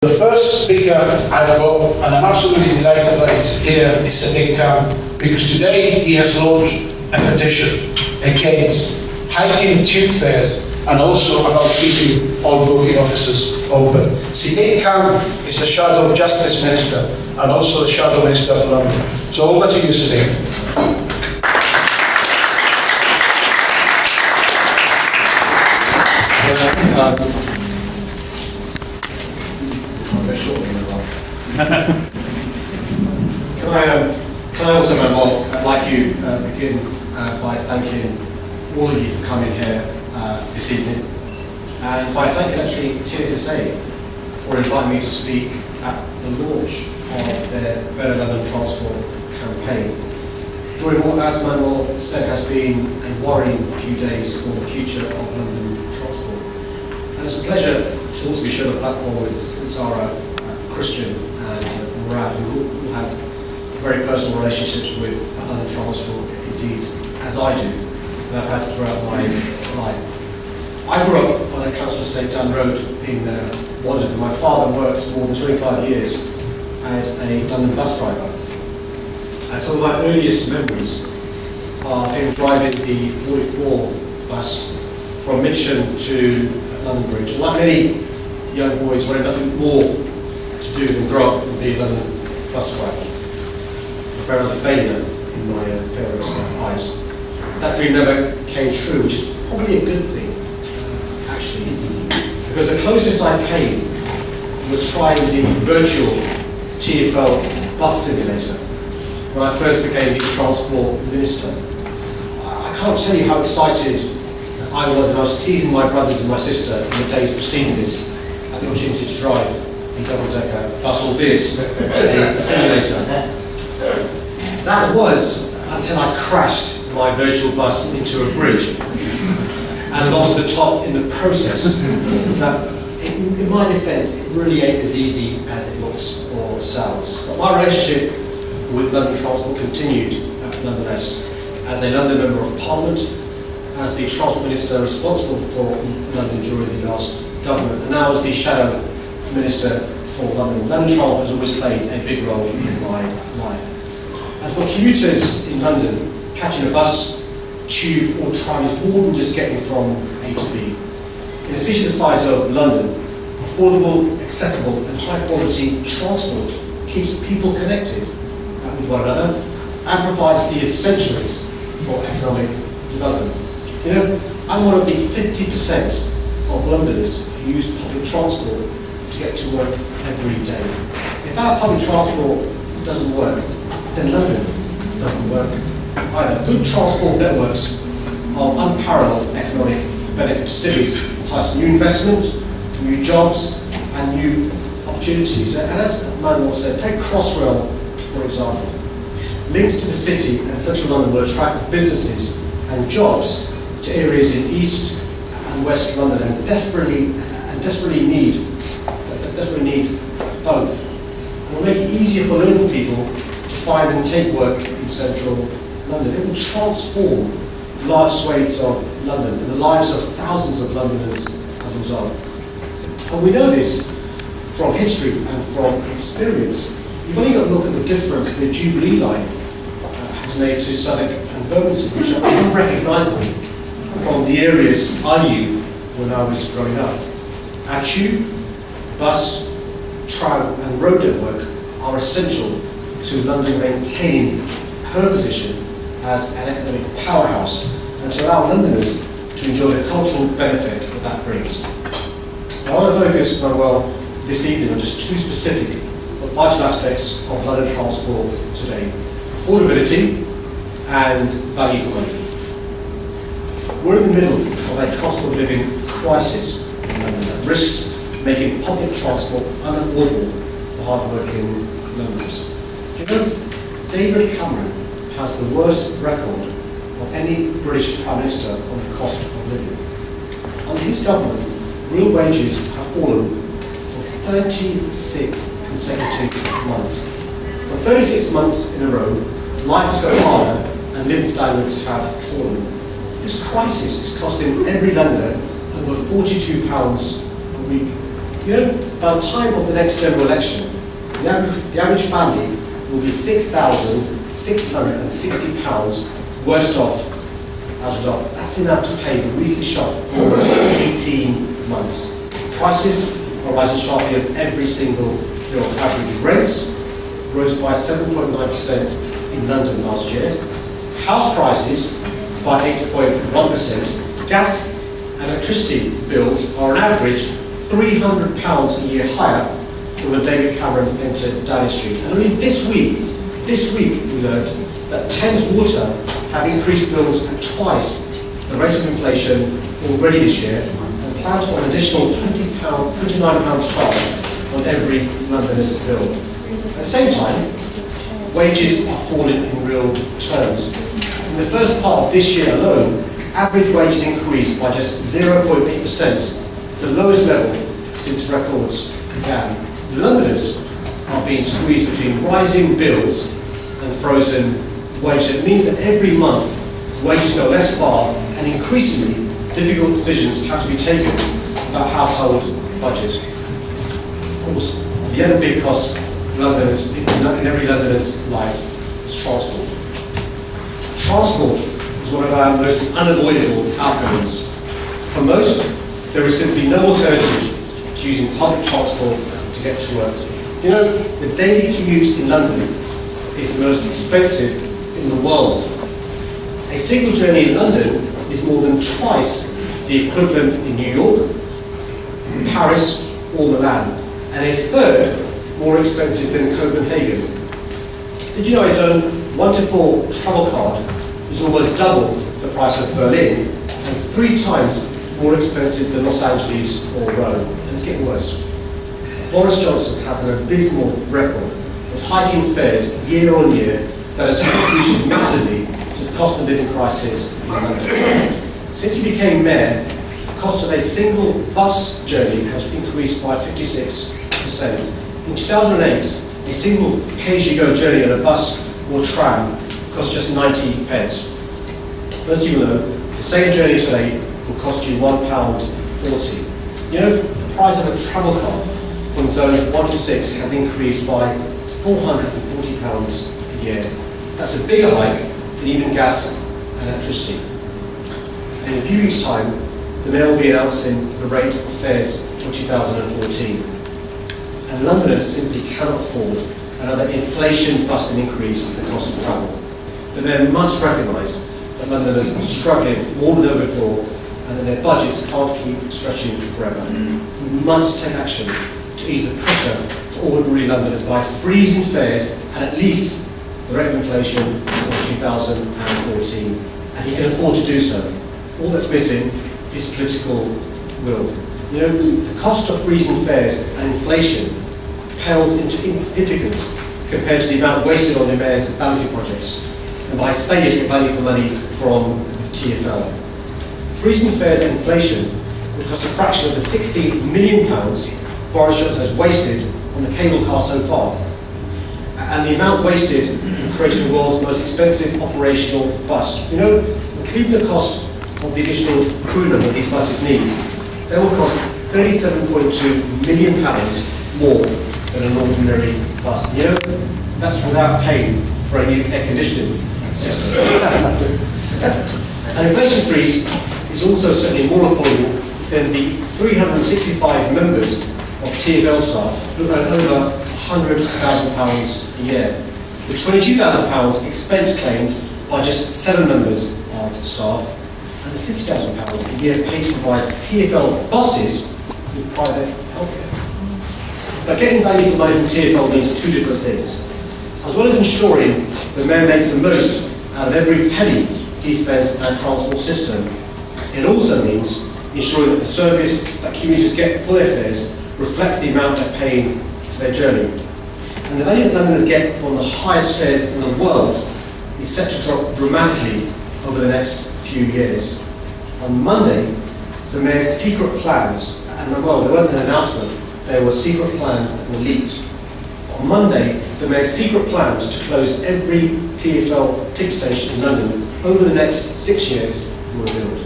The first speaker I've got, and I'm absolutely delighted that he's here, is Sadiq Khan, because today he has launched a petition against hiking tube fares and also about keeping all booking offices open. Sadiq Khan is the Shadow Justice Minister and also the Shadow Minister for London. So over to you, Sadiq. Can I also, I'd like you begin by thanking all of you for coming here this evening, and by thanking actually TSSA for inviting me to speak at the launch of their Better London Transport campaign during what, as Manuel said, has been a worrying few days for the future of London transport. And it's a pleasure to also be sharing a platform with Zara, Christian and Murad, who all have very personal relationships with London transport, indeed, as I do, and I've had throughout my life. I grew up on a council estate down the road in Wandsworth. My father worked more than 25 years as a London bus driver. And some of my earliest memories are him driving the 44 bus from Mitcham to London Bridge. And like many young boys, wanted nothing more to do than grow up and be a London bus driver. My parents was a failure in my parents' eyes. That dream never came true, which is probably a good thing, actually, because the closest I came was trying the virtual TfL bus simulator when I first became the Transport Minister. I can't tell you how excited I was, and I was teasing my brothers and my sister in the days preceding this at the opportunity to drive a double-decker bus, albeit a simulator. That was until I crashed my virtual bus into a bridge and lost the top in the process. Now, in my defence, it really ain't as easy as it looks or sounds. But my relationship with London Transport continued nonetheless, as a London Member of Parliament, as the Transport Minister responsible for London during the last government, and now as the Shadow Minister for London. London Transport has always played a big role in my life. And for commuters in London, catching a bus, tube or tram is more than just getting from A to B. In a city the size of London, affordable, accessible and high quality transport keeps people connected with one another and provides the essentials for economic development. You know, I'm one of the 50% of Londoners who use public transport to get to work every day. If our public transport doesn't work, then London doesn't work either. Good transport networks of unparalleled economic benefit to cities entice new investment, new jobs and new opportunities. And as Manuel said, take Crossrail for example. Links to the city and central London will attract businesses and jobs to areas in East and West London and desperately need both. And will make it easier for local people to find and take work in central London. It will transform large swathes of London and the lives of thousands of Londoners as a result. And we know this from history and from experience. You've only got to look at the difference the Jubilee line has made to Sadiq and Bermondsey, which are unrecognisable from the areas I knew when I was growing up. Our tube, bus, tram and road network are essential to London maintaining her position as an economic powerhouse and to allow Londoners to enjoy the cultural benefit that brings. Now, I want to focus, Manuel, this evening on just two specific but vital aspects of London transport today: affordability and value for money. We're in the middle of a cost of living crisis in London that risks making public transport unaffordable for hard-working Londoners. Do you know, David Cameron has the worst record of any British Prime Minister on the cost of living. Under his government, real wages have fallen for 36 consecutive months. For 36 months in a row, life has got harder and living standards have fallen. This crisis is costing every Londoner over £42 a week. You know, by the time of the next general election, the average family will be £6,660 worst off as a result. That's enough to pay the weekly shop for almost 18 months. Prices are rising sharply on every single bill. Average rents rose by 7.9% in London last year. House prices by 8.1%. Gas and electricity bills are on average £300 a year higher than when David Cameron entered Downing Street. And only this week we learned that Thames Water have increased bills at twice the rate of inflation already this year, and plan to an additional £29 charge on every Londoner's bill. At the same time, wages are falling in real terms. In the first part of this year alone, average wages increased by just 0.8%, the lowest level since records began. Londoners are being squeezed between rising bills and frozen wages. It means that every month wages go less far, and increasingly difficult decisions have to be taken about household budget. Of course, the other big cost in every Londoner's life is transport. Transport is one of our most unavoidable outcomes. For most, there is simply no alternative to using public transport to get to work. You know, the daily commute in London is the most expensive in the world. A single journey in London is more than twice the equivalent in New York, Paris, or Milan, and a third more expensive than Copenhagen. Did you know his own 1-to-4 travel card is almost double the price of Berlin and 3 times more expensive than Los Angeles or Rome? And it's getting worse. Boris Johnson has an abysmal record of hiking fares year on year that has contributed massively to the cost of living crisis in London. Since he became mayor, the cost of a single bus journey has increased by 56%. In 2008, a single pay-as-you-go journey on a bus or tram cost just 90 pence. Most of you know, the same journey today will cost you £1.40. You know, the price of a travel card from zones 1 to 6 has increased by £440 a year. That's a bigger hike than even gas and electricity. And in a few weeks' time, the Mayor will be announcing the rate of fares for 2014. And Londoners simply cannot afford another inflation-busting increase in the cost of travel. The Mayor must recognise that Londoners are struggling more than ever before, and that their budgets can't keep stretching forever. We must take action to ease the pressure for ordinary Londoners by freezing fares at least the rate of inflation for 2014. And he can afford to do so. All that's missing is political will. You know, the cost of freezing fares and inflation pales into insignificance compared to the amount wasted on the Mayor's vanity projects, and by his failure to get value for money from TfL. Freezing fares and inflation would cost a fraction of the £60 million Boris Johnson has wasted on the cable car so far. And the amount wasted in creating the world's most expensive operational bus. You know, including the cost of the additional crewmen that these buses need, they will cost £37.2 million more than an ordinary bus. You know, that's without paying for a new air conditioning system. An inflation freeze is also certainly more affordable than the 365 members of TfL staff who earn over £100,000 a year. The £22,000 expense claimed by just 7 members of staff, and the £50,000 a year paid to provide TfL buses with private healthcare. But getting value for money from TfL means 2 different things. As well as ensuring the Mayor makes the most out of every penny he spends on our transport system, it also means ensuring that the service that commuters get for their fares reflects the amount they're paying to their journey. And the value that Londoners get from the highest fares in the world is set to drop dramatically over the next few years. On Monday, the Mayor's secret plans, and well, there weren't an announcement, there were secret plans that were leaked. On Monday, the Mayor's secret plans to close every TfL ticket station in London over the next 6 years were revealed.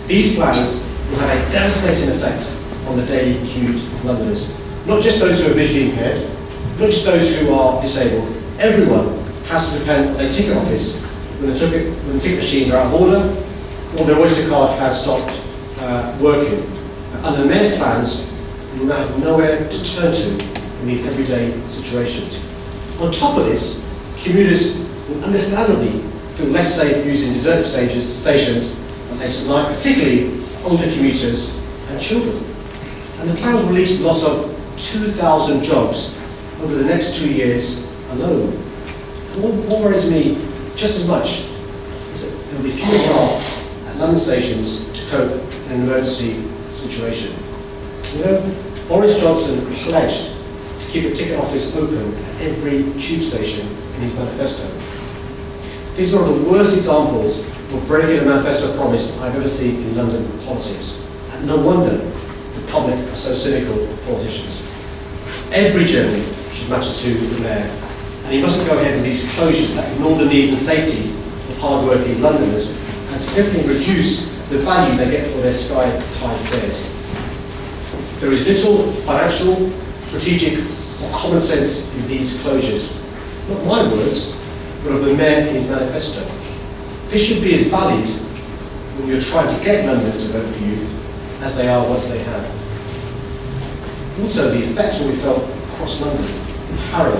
These plans will have a devastating effect on the daily commute of Londoners. Not just those who are visually impaired, not just those who are disabled. Everyone has to depend on a ticket office when the ticket machines are out of order or their Oyster card has stopped working. Under the Mayor's plans, we will now have nowhere to turn to in these everyday situations. On top of this, commuters will understandably feel less safe using deserted stations late at night, particularly older commuters and children. And the plans will lead to the loss of 2,000 jobs over the next 2 years alone. And what worries me just as much is that there will be fewer staff at London stations to cope in an emergency situation. You know, Boris Johnson pledged to keep a ticket office open at every tube station in his manifesto. This is one of the worst examples of breaking a manifesto promise I've ever seen in London politics. And no wonder the public are so cynical of politicians. Every journey should matter to the Mayor, and he mustn't go ahead with these closures that ignore the needs and safety of hard-working Londoners and significantly reduce the value they get for their sky-high fares. There is little financial, strategic, or common sense in these closures. Not my words, but of the Mayor in his manifesto. This should be as valid when you're trying to get Londoners to vote for you as they are once they have. Also, the effects will be felt across London, in Harrow,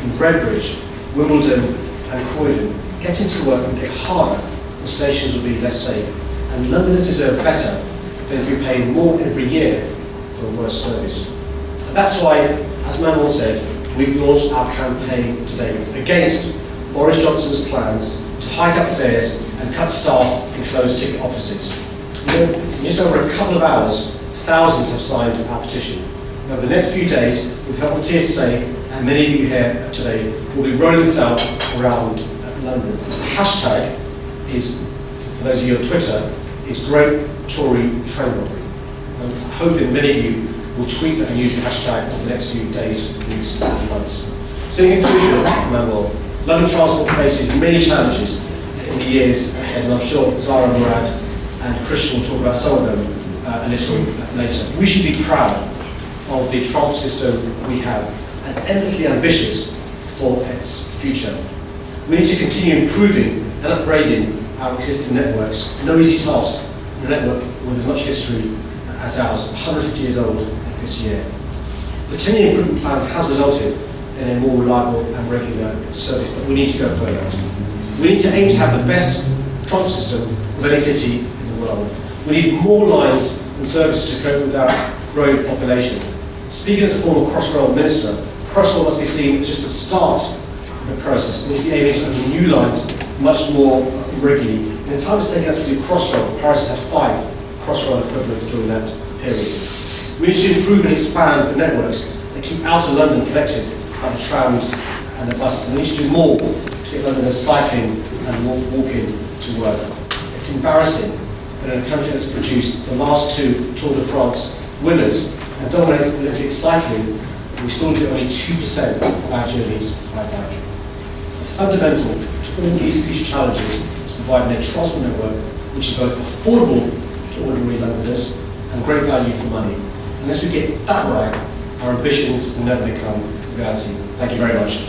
in Redbridge, Wimbledon and Croydon. Getting to work will get harder and stations will be less safe. And Londoners deserve better than if we pay more every year for a worse service. And that's why, as Manuel said, we've launched our campaign today against Boris Johnson's plans to hike up fares and cut staff in closed ticket offices. You know, in just over a couple of hours, thousands have signed our petition. And over the next few days, with the help of TSSA and many of you here today, we'll be rolling this out around London. The hashtag is, for those of you on Twitter, is Great Tory Train Robbery. I'm hoping many of you will tweet that and use the hashtag over the next few days, weeks and months. So in conclusion, Manuel, London transport faces many challenges in the years ahead, and I'm sure Zara, Murad and Christian will talk about some of them a little later. We should be proud of the transport system we have and endlessly ambitious for its future. We need to continue improving and upgrading our existing networks. No easy task in a network with as much history as ours, 150 years old this year. The 10-year improvement plan has resulted in a more reliable and regular service, but we need to go further. We need to aim to have the best transport system of any city in the world. We need more lines and services to cope with our growing population. Speaking as a former Crossrail minister, Crossrail must be seen as just the start of the process. We need to be aiming to open new lines much more regularly. In the time it's taken us to do Crossrail, Paris had 5 Crossrail equivalents during that period. We need to improve and expand the networks that keep outer London connected by the trams and the buses. We need to do more to get Londoners cycling and walking to work. It's embarrassing that in a country that's produced the last 2 Tour de France winners and dominates Olympic cycling, we still do only 2% of our journeys by bike. Fundamental to all these future challenges is providing a transport network which is both affordable to ordinary Londoners and great value for money. Unless we get that right, our ambitions will never become reality. Thank you very much.